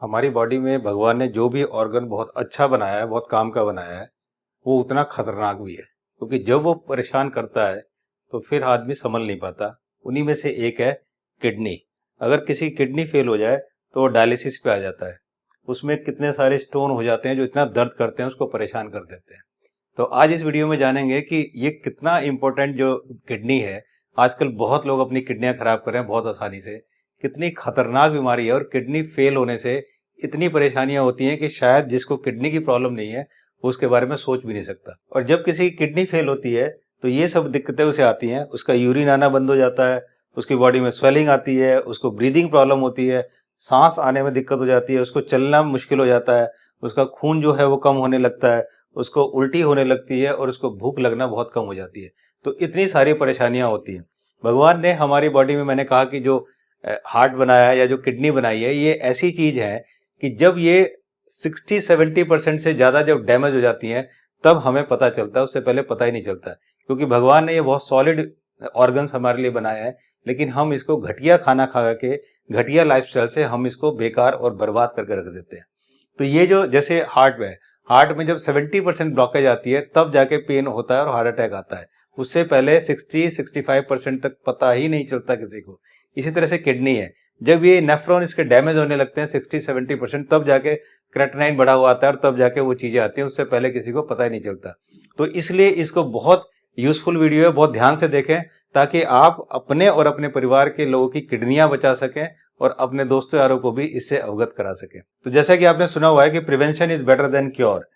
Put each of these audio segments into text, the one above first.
हमारी बॉडी में भगवान ने जो भी ऑर्गन बहुत अच्छा बनाया है, बहुत काम का बनाया है, वो उतना खतरनाक भी है। क्योंकि जब वो परेशान करता है तो फिर आदमी संभल नहीं पाता। उन्हीं में से एक है किडनी। अगर किसी की किडनी फेल हो जाए तो वो डायलिसिस पे आ जाता है। उसमें कितने सारे स्टोन हो जाते हैं जो इतना दर्द करते हैं, उसको परेशान कर देते हैं। तो आज इस वीडियो में जानेंगे कि ये कितना इम्पोर्टेंट जो किडनी है, आजकल बहुत लोग अपनी किडनियां खराब कर रहे हैं बहुत आसानी से। कितनी खतरनाक बीमारी है और किडनी फेल होने से इतनी परेशानियां होती हैं कि शायद जिसको किडनी की प्रॉब्लम नहीं है वो उसके बारे में सोच भी नहीं सकता। और जब किसी की किडनी फेल होती है तो ये सब दिक्कतें उसे आती हैं। उसका यूरिन आना बंद हो जाता है, उसकी बॉडी में स्वेलिंग आती है, उसको ब्रीदिंग प्रॉब्लम होती है, सांस आने में दिक्कत हो जाती है, उसको चलना मुश्किल हो जाता है, उसका खून जो है वो कम होने लगता है, उसको उल्टी होने लगती है और उसको भूख लगना बहुत कम हो जाती है। तो इतनी सारी परेशानियां होती हैं। भगवान ने हमारी बॉडी में, मैंने कहा कि जो हार्ट बनाया है या जो किडनी बनाई है, ये ऐसी चीज है कि जब ये 60-70% से ज्यादा जब डैमेज हो जाती है तब हमें पता चलता है, उससे पहले पता ही नहीं चलता। क्योंकि भगवान ने ये बहुत सॉलिड ऑर्गन्स हमारे लिए बनाया है, लेकिन हम इसको घटिया खाना खा के, घटिया लाइफस्टाइल से हम इसको बेकार और बर्बाद करके रख देते हैं। तो ये जो जैसे हार्ट में जब 70% ब्लॉकेज आती है तब जाके पेन होता है और हार्ट अटैक आता है। उससे पहले 60-65% तक पता ही नहीं चलता किसी को। इसी तरह से किडनी है, जब ये नेफ्रॉन इसके डैमेज होने लगते हैं 60-70% तब जाके क्रेटिनाइन बढ़ा हुआ आता है और तब जाके वो चीजें आती हैं, उससे पहले किसी को पता ही नहीं चलता। तो इसलिए इसको बहुत यूजफुल वीडियो है, बहुत ध्यान से देखें ताकि आप अपने और अपने परिवार के लोगों की किडनियां बचा सकें और अपने दोस्तों यारों को भी इससे अवगत करा सके। तो जैसा कि आपने सुना हुआ है कि prevention is better than cure,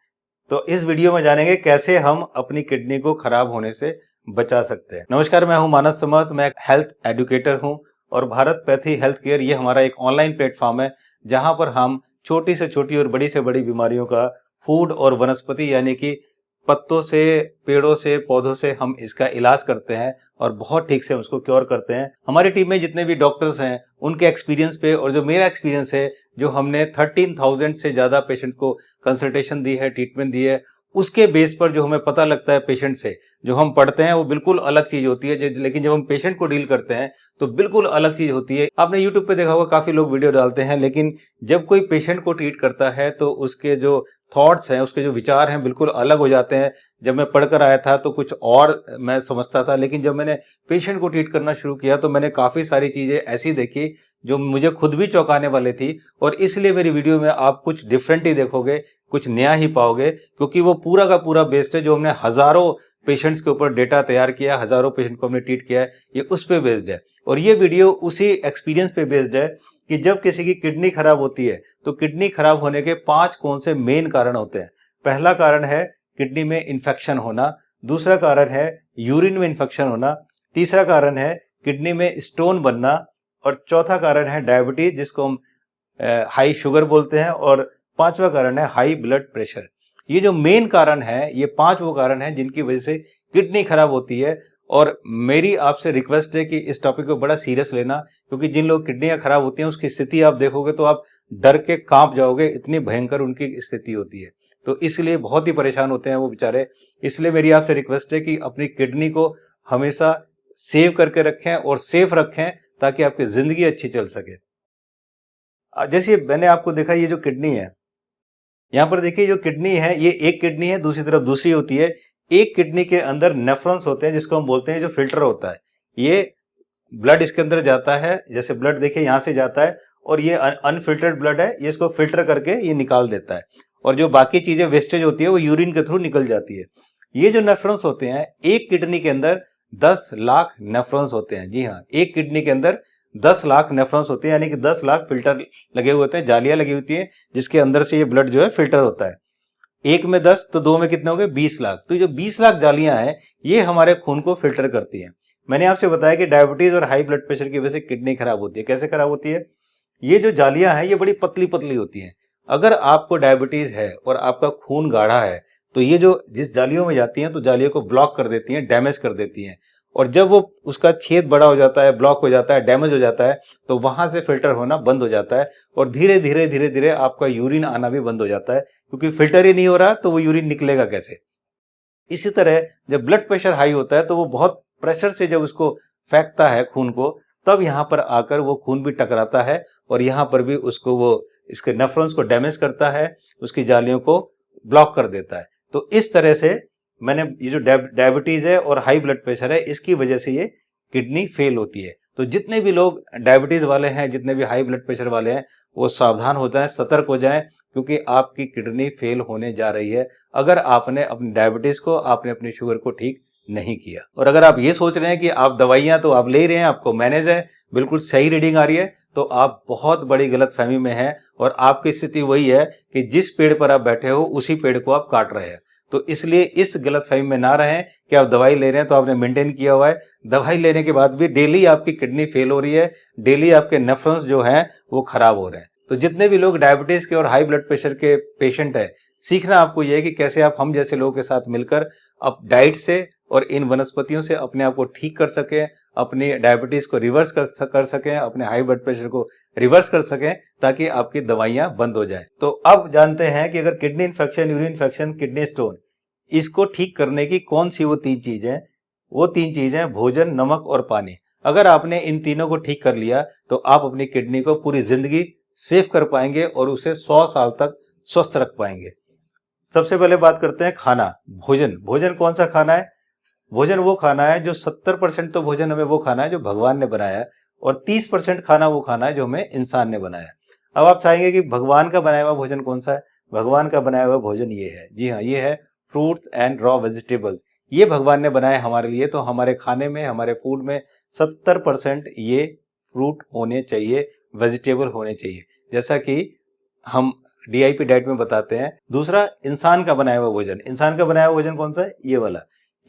तो इस वीडियो में जानेंगे कैसे हम अपनी किडनी को खराब होने से बचा सकते हैं। नमस्कार, मैं हूं मानस समर्थ, मैं एक हेल्थ एडुकेटर हूं और भारत पैथी हेल्थ केयर ये हमारा एक ऑनलाइन प्लेटफॉर्म है जहां पर हम छोटी से छोटी और बड़ी से बड़ी बीमारियों का फूड और वनस्पति यानी कि पत्तों से, पेड़ों से, पौधों से हम इसका इलाज करते हैं और बहुत ठीक से उसको क्योर करते हैं। हमारी टीम में जितने भी डॉक्टर्स हैं उनके एक्सपीरियंस पे और जो मेरा एक्सपीरियंस है, जो हमने 13,000 से ज्यादा पेशेंट्स को कंसल्टेशन दी है, ट्रीटमेंट दी है, उसके बेस पर जो हमें पता लगता है पेशेंट से, जो हम पढ़ते हैं वो बिल्कुल अलग चीज होती है, लेकिन जब हम पेशेंट को डील करते हैं तो बिल्कुल अलग चीज होती है। आपने यूट्यूब पे देखा होगा, काफी लोग वीडियो डालते हैं, लेकिन जब कोई पेशेंट को ट्रीट करता है तो उसके जो थॉट्स हैं, उसके जो विचार हैं, बिल्कुल अलग हो जाते हैं। जब मैं पढ़कर आया था तो कुछ और मैं समझता था, लेकिन जब मैंने पेशेंट को ट्रीट करना शुरू किया तो मैंने काफी सारी चीजें ऐसी देखी जो मुझे खुद भी चौंकाने वाली थी। और इसलिए मेरी वीडियो में आप कुछ डिफरेंट ही देखोगे, कुछ नया ही पाओगे, क्योंकि वो पूरा का पूरा बेस्ड है। जो हमने हजारों पेशेंट्स के ऊपर डेटा तैयार किया, हजारों पेशेंट को हमने ट्रीट किया है, ये उस पे बेस्ड है। और ये वीडियो उसी एक्सपीरियंस पे बेस्ड है कि जब किसी की किडनी खराब होती है तो किडनी खराब होने के 5 कौन से मेन कारण होते हैं। पहला कारण है किडनी में इंफेक्शन होना, दूसरा कारण है यूरिन में इंफेक्शन होना, तीसरा कारण है किडनी में स्टोन बनना, और चौथा कारण है डायबिटीज जिसको हम हाई शुगर बोलते हैं, और पांचवा कारण है हाई ब्लड प्रेशर। ये जो मेन कारण है, ये 5 वो कारण है जिनकी वजह से किडनी खराब होती है। और मेरी आपसे रिक्वेस्ट है कि इस टॉपिक को बड़ा सीरियस लेना, क्योंकि जिन लोग किडनियां खराब होती हैं उसकी स्थिति आप देखोगे तो आप डर के कांप जाओगे, इतनी भयंकर उनकी स्थिति होती है। तो इसलिए बहुत ही परेशान होते हैं वो बेचारे। इसलिए मेरी आपसे रिक्वेस्ट है कि अपनी किडनी को हमेशा सेव करके रखें और सेफ रखें ताकि आपकी जिंदगी अच्छी चल सके। जैसे मैंने आपको देखा, ये जो किडनी है, यहाँ पर देखिए जो किडनी है, ये एक किडनी है, दूसरी तरफ दूसरी होती है। एक किडनी के अंदर नेफ्रॉन्स होते हैं जिसको हम बोलते हैं, जो फिल्टर होता है। ये ब्लड इसके अंदर जाता है, जैसे ब्लड देखिए यहाँ से जाता है और ये अनफिल्टर्ड ब्लड है, ये इसको फिल्टर करके ये निकाल देता है। और जो बाकी चीजें वेस्टेज होती है वो यूरिन के थ्रू निकल जाती है। ये जो नेफ्रॉन्स होते हैं, एक किडनी के अंदर 10 लाख नेफ्रॉन्स होते हैं। जी हाँ, एक किडनी के अंदर 10 लाख नेफ्रॉन्स होते हैं, यानी कि 10 लाख फिल्टर लगे हुए होते हैं, जालियां लगी होती हैं जिसके अंदर से ये ब्लड जो है फिल्टर होता है। एक में 10 तो दो में कितने हो गए, 20 लाख। तो जो 20 लाख जालियां हैं ये हमारे खून को फिल्टर करती हैं। मैंने आपसे बताया कि डायबिटीज और हाई ब्लड प्रेशर की वजह से किडनी खराब होती है। कैसे खराब होती है? ये जो जालियां हैं ये बड़ी पतली पतली होती हैं। अगर आपको डायबिटीज है और आपका खून गाढ़ा है तो ये जो जिस जालियों में जाती हैं तो जालियों को ब्लॉक कर देती हैं, डैमेज कर देती हैं। और जब वो उसका छेद बड़ा हो जाता है, ब्लॉक हो जाता है, डैमेज हो जाता है, तो वहां से फिल्टर होना बंद हो जाता है और धीरे धीरे धीरे धीरे आपका यूरिन आना भी बंद हो जाता है, क्योंकि फिल्टर ही नहीं हो रहा तो वो यूरिन निकलेगा कैसे। इसी तरह जब ब्लड प्रेशर हाई होता है तो वो बहुत प्रेशर से जब उसको फेंकता है खून को, तब यहाँ पर आकर वो खून भी टकराता है और यहाँ पर भी उसको वो इसके नेफ्रॉन्स को डैमेज करता है, उसकी जालियों को ब्लॉक कर देता है। तो इस तरह से मैंने ये जो डायबिटीज है और हाई ब्लड प्रेशर है, इसकी वजह से ये किडनी फेल होती है। तो जितने भी लोग डायबिटीज वाले हैं, जितने भी हाई ब्लड प्रेशर वाले हैं, वो सावधान हो जाएं, सतर्क हो जाएं, क्योंकि आपकी किडनी फेल होने जा रही है अगर आपने अपनी डायबिटीज को, आपने अपनी शुगर को ठीक नहीं किया। और अगर आप ये सोच रहे हैं कि आप दवाइयां तो आप ले रहे हैं, आपको मैनेज है, बिल्कुल सही रीडिंग आ रही है, तो आप बहुत बड़ी गलतफहमी में हैं और आपकी स्थिति वही है कि जिस पेड़ पर आप बैठे हो उसी पेड़ को आप काट रहे हैं। तो इसलिए इस गलतफहमी में ना रहें कि आप दवाई ले रहे हैं तो आपने मेंटेन किया हुआ है। दवाई लेने के बाद भी डेली आपकी किडनी फेल हो रही है, डेली आपके नेफ्रॉन्स जो हैं वो खराब हो रहे हैं। तो जितने भी लोग डायबिटीज के और हाई ब्लड प्रेशर के पेशेंट है, सीखना आपको यह है कि कैसे आप हम जैसे लोगों के साथ मिलकर अब डाइट से और इन वनस्पतियों से अपने आप को ठीक कर सकें, अपनी डायबिटीज को रिवर्स कर सकें, अपने हाई ब्लड प्रेशर को रिवर्स कर सकें, ताकि आपकी दवाइयां बंद हो जाएं। तो अब जानते हैं कि अगर kidney infection, urine infection, kidney stone, इसको ठीक करने की कौन सी वो 3 चीजें, वो 3 चीजें भोजन, नमक और पानी। अगर आपने इन तीनों को ठीक कर लिया तो आप अपनी किडनी को पूरी जिंदगी सेफ कर पाएंगे और उसे 100 साल तक स्वस्थ रख पाएंगे। सबसे पहले बात करते हैं खाना, भोजन। भोजन कौन सा खाना है? भोजन वो खाना है जो 70% तो भोजन हमें वो खाना है जो भगवान ने बनाया है, और 30% खाना वो खाना है जो हमें इंसान ने बनाया है। अब आप चाहेंगे कि भगवान का बनाया हुआ भोजन कौन सा है? भगवान का बनाया हुआ भोजन ये है, जी हाँ, ये है फ्रूट्स एंड रॉ वेजिटेबल्स। ये भगवान ने बनाया हमारे लिए। तो हमारे खाने में, हमारे फूड में 70% ये फ्रूट होने चाहिए, वेजिटेबल होने चाहिए, जैसा कि हम डीआईपी डाइट में बताते हैं। दूसरा, इंसान का बनाया हुआ भोजन। इंसान का बनाया हुआ भोजन कौन सा है? ये वाला।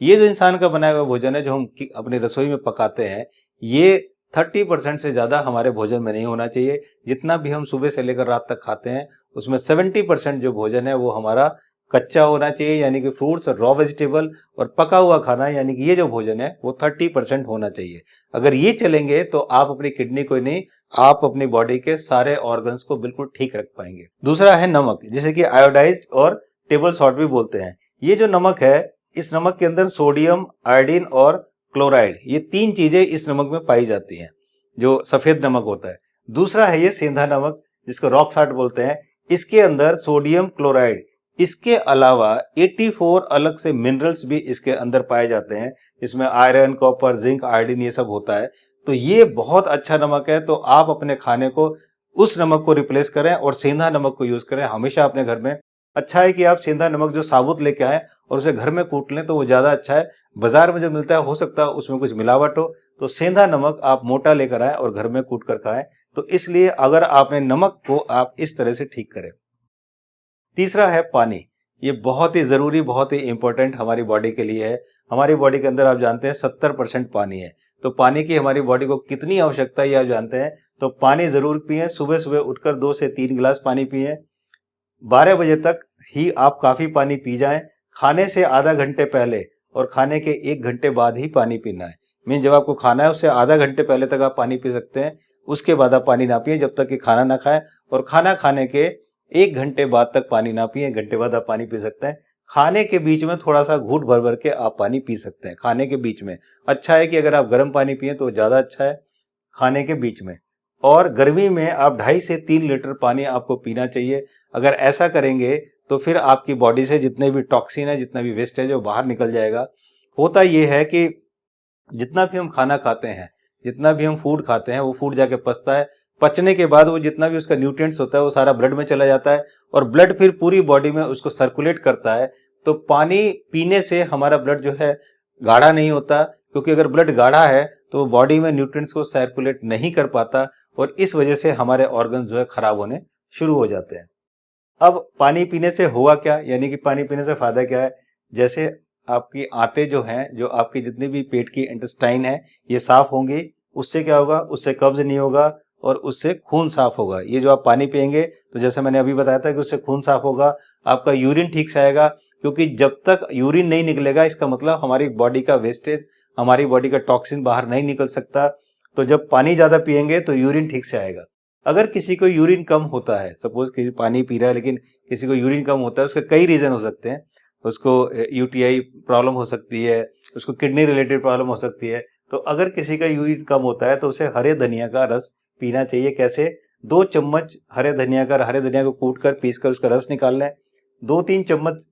ये जो इंसान का बनाया हुआ भोजन है जो हम अपनी रसोई में पकाते हैं, ये 30% से ज्यादा हमारे भोजन में नहीं होना चाहिए। जितना भी हम सुबह से लेकर रात तक खाते हैं उसमें 70% जो भोजन है वो हमारा कच्चा होना चाहिए, यानी कि फ्रूट्स और रॉ वेजिटेबल, और पका हुआ खाना यानी कि ये जो भोजन है वो 30% होना चाहिए। अगर ये चलेंगे तो आप अपनी किडनी को नहीं, आप अपनी बॉडी के सारे ऑर्गन्स को बिल्कुल ठीक रख पाएंगे। दूसरा है नमक, जिसे कि आयोडाइज्ड और टेबल सॉल्ट भी बोलते हैं। ये जो नमक है, इस नमक के अंदर सोडियम, आयोडीन और क्लोराइड, ये 3 चीजें इस नमक में पाई जाती हैं, जो सफेद नमक होता है। दूसरा है ये सेंधा नमक, जिसको रॉक साल्ट बोलते हैं। इसके अंदर सोडियम, क्लोराइड, इसके अलावा 84 अलग से मिनरल्स भी इसके अंदर पाए जाते हैं। इसमें आयरन, कॉपर, जिंक, आयोडीन, ये सब होता है। तो ये बहुत अच्छा नमक है। तो आप अपने खाने को उस नमक को रिप्लेस करें और सेंधा नमक को यूज करें हमेशा अपने घर में। अच्छा है कि आप सेंधा नमक जो साबुत लेके आए और उसे घर में कूट लें, तो वो ज्यादा अच्छा है। बाजार में जो मिलता है हो सकता है उसमें कुछ मिलावट हो, तो सेंधा नमक आप मोटा लेकर आए और घर में कूट कर खाएं। तो इसलिए अगर आपने नमक को आप इस तरह से ठीक करें। तीसरा है पानी। ये बहुत ही जरूरी, बहुत ही इंपॉर्टेंट हमारी बॉडी के लिए है। हमारी बॉडी के अंदर आप जानते हैं 70% पानी है। तो पानी की हमारी बॉडी को कितनी आवश्यकता है ये आप जानते हैं। तो पानी जरूर पिए, सुबह सुबह उठकर 2 से 3 गिलास पानी पिए। 12 बजे तक ही आप काफी पानी पी जाएं। खाने से आधा घंटे पहले और खाने के 1 घंटे बाद ही पानी पीना है। मीन जब आपको खाना है उससे आधा घंटे पहले तक आप पानी पी सकते हैं, उसके बाद आप पानी ना पिए जब तक कि खाना ना खाएं। और खाना खाने के 1 घंटे बाद तक पानी ना पिए, 1 घंटे बाद आप पानी पी सकते हैं। खाने के बीच में थोड़ा सा घूंट भर भर के आप पानी पी सकते हैं खाने के बीच में। अच्छा है कि अगर आप गर्म पानी पिए तो ज्यादा अच्छा है खाने के बीच में। और गर्मी में आप 2.5 से 3 लीटर पानी आपको पीना चाहिए। अगर ऐसा करेंगे तो फिर आपकी बॉडी से जितने भी टॉक्सिन है, जितना भी वेस्ट है, जो बाहर निकल जाएगा। होता यह है कि जितना भी हम खाना खाते हैं, जितना भी हम फूड खाते हैं, वो फूड जाके पचता है। पचने के बाद वो जितना भी उसका न्यूट्रिएंट्स होता है वो सारा ब्लड में चला जाता है, और ब्लड फिर पूरी बॉडी में उसको सर्कुलेट करता है। तो पानी पीने से हमारा ब्लड जो है गाढ़ा नहीं होता, क्योंकि अगर ब्लड गाढ़ा है तो बॉडी में न्यूट्रिएंट्स को सर्कुलेट नहीं कर पाता, और इस वजह से हमारे ऑर्गन जो है खराब होने शुरू हो जाते हैं। अब पानी पीने से हुआ क्या, यानी कि पानी पीने से फायदा क्या है? जैसे आपकी आंतें जो हैं, जो आपकी जितनी भी पेट की इंटेस्टाइन है, ये साफ होंगी। उससे क्या होगा? उससे कब्ज नहीं होगा और उससे खून साफ होगा। ये जो आप पानी पिएंगे तो जैसे मैंने अभी बताया था कि उससे खून साफ होगा, आपका यूरिन ठीक से आएगा, क्योंकि जब तक यूरिन नहीं निकलेगा इसका मतलब हमारी बॉडी का वेस्टेज, हमारी बॉडी का टॉक्सिन बाहर नहीं निकल सकता। तो जब पानी ज्यादा पिएंगे तो यूरिन ठीक से आएगा। अगर किसी को यूरिन कम होता है, सपोज कि पानी पी रहा है लेकिन किसी को यूरिन कम होता है, उसके कई रीजन हो सकते हैं। उसको यूटीआई प्रॉब्लम हो सकती है, उसको किडनी रिलेटेड प्रॉब्लम हो सकती है। तो अगर किसी का यूरिन कम होता है तो उसे हरे धनिया का रस पीना चाहिए। कैसे? 2 चम्मच हरे धनिया को कूट कर पीस कर उसका रस निकाल लें। 2-3 चम्मच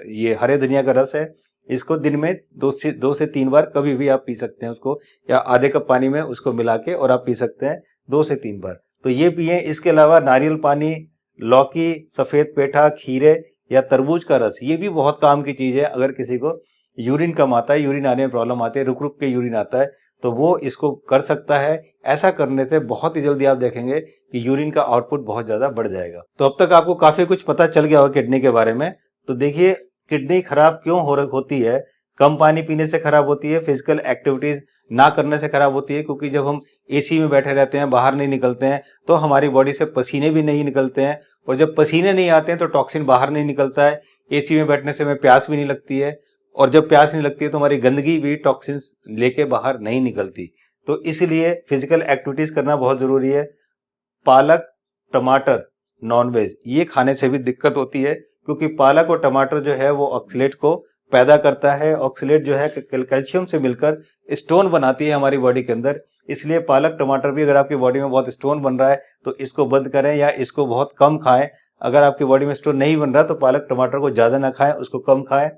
ये हरे धनिया का रस है, इसको दिन में 2 से 3 बार कभी भी आप पी सकते हैं उसको, या आधे कप पानी में उसको मिला के और आप पी सकते हैं 2 से 3 बार। तो ये पिए। इसके अलावा नारियल पानी, लौकी, सफेद पेठा, खीरे या तरबूज का रस, ये भी बहुत काम की चीज है। अगर किसी को यूरिन कम आता है, यूरिन आने में प्रॉब्लम आती है, रुक रुक के यूरिन आता है, तो वो इसको कर सकता है। ऐसा करने से बहुत ही जल्दी आप देखेंगे कि यूरिन का आउटपुट बहुत ज्यादा बढ़ जाएगा। तो अब तक आपको काफी कुछ पता चल गया होगा किडनी के बारे में। तो देखिए, किडनी खराब क्यों होती है। कम पानी पीने से खराब होती है, फिजिकल एक्टिविटीज ना करने से खराब होती है, क्योंकि जब हम एसी में बैठे रहते हैं, बाहर नहीं निकलते हैं, तो हमारी बॉडी से पसीने भी नहीं निकलते हैं, और जब पसीने नहीं आते हैं तो टॉक्सिन बाहर नहीं निकलता है। एसी में बैठने से हमें प्यास भी नहीं लगती है, और जब प्यास नहीं लगती है तो हमारी गंदगी भी टॉक्सिन्स लेके बाहर नहीं निकलती। तो इसलिए फिजिकल एक्टिविटीज करना बहुत जरूरी है। पालक, टमाटर, नॉनवेज, ये खाने से भी दिक्कत होती है, क्योंकि पालक और टमाटर जो है वो ऑक्सलेट को पैदा करता है। ऑक्सलेट जो है कैल्शियम से मिलकर स्टोन बनाती है हमारी बॉडी के अंदर। इसलिए पालक, टमाटर भी, अगर आपकी बॉडी में बहुत स्टोन बन रहा है तो इसको बंद करें या इसको बहुत कम खाएं। अगर आपकी बॉडी में स्टोन नहीं बन रहा तो पालक, टमाटर को ज्यादा ना खाएं, उसको कम खाएं।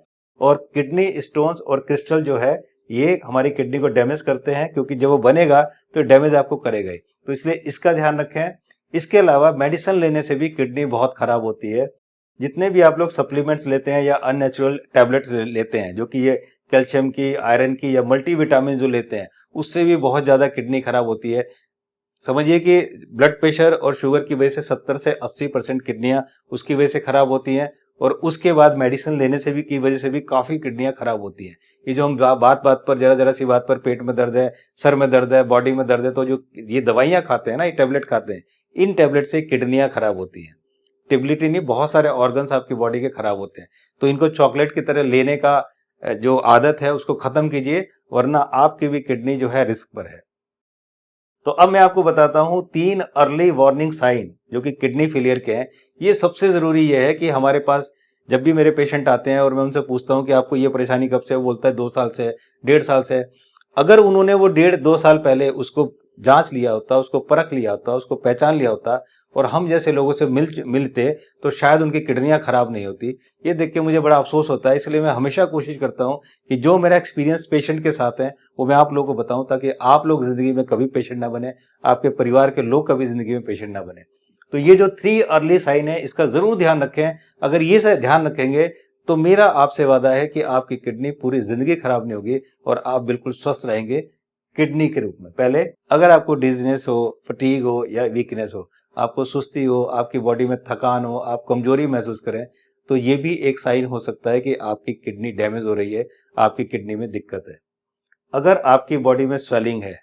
और किडनी स्टोन्स और क्रिस्टल जो है, ये हमारी किडनी को डैमेज करते हैं, क्योंकि जब वो बनेगा तो डैमेज आपको करेगा ही। तो इसलिए इसका ध्यान रखें। इसके अलावा मेडिसिन लेने से भी किडनी बहुत खराब होती है। जितने भी आप लोग सप्लीमेंट्स लेते हैं या अननेचुरल टैबलेट लेते हैं, जो कि ये कैल्शियम की, आयरन की या मल्टीविटामिन जो लेते हैं, उससे भी बहुत ज्यादा किडनी खराब होती है। समझिए कि ब्लड प्रेशर और शुगर की वजह से 70 से 80% किडनियां उसकी वजह से खराब होती हैं, और उसके बाद मेडिसिन लेने से भी की वजह से भी काफी किडनियां खराब होती हैं। ये जो हम बात बात पर, जरा जरा सी बात पर पेट में दर्द है, सर में दर्द है, बॉडी में दर्द है, तो जो ये दवाइयां खाते हैं ना, ये टैबलेट खाते हैं, इन टैबलेट से किडनियां खराब होती हैं। टेबिलिटी नहीं, बहुत सारे ऑर्गन्स आपकी बॉडी के खराब होते हैं। तो इनको चॉकलेट की तरह लेने का जो आदत है उसको खत्म कीजिए, वरना आपकी भी किडनी जो है रिस्क पर है। तो अब मैं आपको बताता हूं 3 अर्ली वार्निंग साइन जो कि किडनी फेलियर के हैं। ये सबसे जरूरी ये है कि हमारे पास जब भी मेरे पेशेंट आते हैं और मैं उनसे पूछता हूं कि आपको ये परेशानी कब से है, वो बोलता है 2 साल से है, 1.5 साल से है। अगर उन्होंने वो 1.5-2 साल पहले उसको जांच लिया होता, उसको परख लिया होता, उसको पहचान लिया होता, और हम जैसे लोगों से मिलते, तो शायद उनकी किडनियां खराब नहीं होती। ये देख के मुझे बड़ा अफसोस होता है। इसलिए मैं हमेशा कोशिश करता हूं कि जो मेरा एक्सपीरियंस पेशेंट के साथ है वो मैं आप लोगों को बताऊं, ताकि आप लोग जिंदगी में कभी पेशेंट ना बने, आपके परिवार के लोग कभी जिंदगी में पेशेंट ना बने। तो ये जो 3 अर्ली साइन है, इसका जरूर ध्यान रखें। अगर ये से ध्यान रखेंगे तो मेरा आपसे वादा है कि आपकी किडनी पूरी जिंदगी खराब नहीं होगी और आप बिल्कुल स्वस्थ रहेंगे किडनी के रूप में। पहले, अगर आपको डिजीनेस हो, फटीग हो या वीकनेस हो, आपको सुस्ती हो, आपकी बॉडी में थकान हो, आप कमजोरी महसूस करें, तो ये भी एक साइन हो सकता है कि आपकी किडनी डैमेज हो रही है, आपकी किडनी में दिक्कत है। अगर आपकी बॉडी में स्वेलिंग है,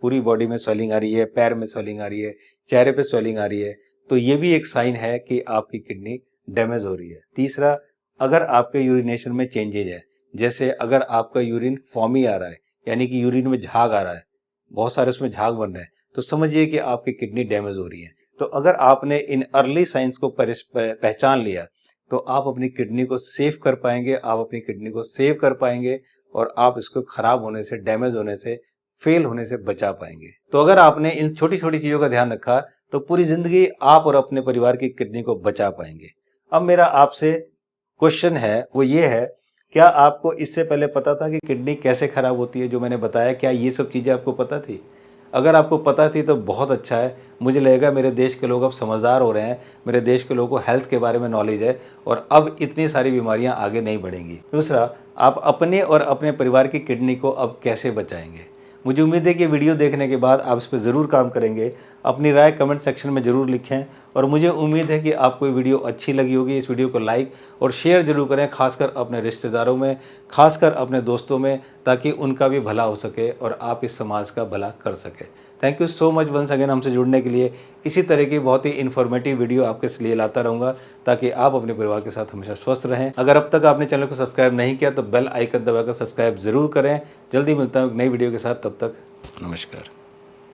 पूरी बॉडी में स्वेलिंग आ रही है, पैर में स्वेलिंग आ रही है, चेहरे पे स्वेलिंग आ रही है, तो ये भी एक साइन है कि आपकी किडनी डैमेज हो रही है। तीसरा, अगर आपके यूरिनेशन में चेंजेज है, जैसे अगर आपका यूरिन फॉमी आ रहा है, यानी कि यूरिन में झाग आ रहा है, बहुत सारे उसमें झाग बन रहे हैं, तो समझिए कि आपकी किडनी डैमेज हो रही है। तो अगर आपने इन अर्ली साइंस को पहचान लिया, तो आप अपनी किडनी को सेव कर पाएंगे, आप अपनी किडनी को सेव कर पाएंगे, और आप इसको खराब होने से, डैमेज होने से, फेल होने से बचा पाएंगे। तो अगर आपने इन छोटी छोटी चीजों का ध्यान रखा तो पूरी जिंदगी आप और अपने परिवार की किडनी को बचा पाएंगे। अब मेरा आपसे क्वेश्चन है, वो ये है, क्या आपको इससे पहले पता था कि किडनी कैसे खराब होती है जो मैंने बताया? क्या ये सब चीजें आपको पता थी? अगर आपको पता थी तो बहुत अच्छा है। मुझे लगेगा मेरे देश के लोग अब समझदार हो रहे हैं, मेरे देश के लोगों को हेल्थ के बारे में नॉलेज है, और अब इतनी सारी बीमारियां आगे नहीं बढ़ेंगी। दूसरा, आप अपने और अपने परिवार की किडनी को अब कैसे बचाएंगे? मुझे उम्मीद है कि वीडियो देखने के बाद आप इस पर ज़रूर काम करेंगे। अपनी राय कमेंट सेक्शन में ज़रूर लिखें, और मुझे उम्मीद है कि आपको ये वीडियो अच्छी लगी होगी। इस वीडियो को लाइक और शेयर ज़रूर करें, खासकर अपने रिश्तेदारों में, खासकर अपने दोस्तों में, ताकि उनका भी भला हो सके और आप इस समाज का भला कर सके। Thank you so much once again हमसे जुड़ने के लिए। इसी तरह की बहुत ही इन्फॉर्मेटिव वीडियो आपके लिए लाता रहूँगा, ताकि आप अपने परिवार के साथ हमेशा स्वस्थ रहें। अगर अब तक आपने चैनल को सब्सक्राइब नहीं किया तो बेल आइकन दबाकर सब्सक्राइब ज़रूर करें। जल्दी मिलता हूँ एक नई वीडियो के साथ, तब तक नमस्कार।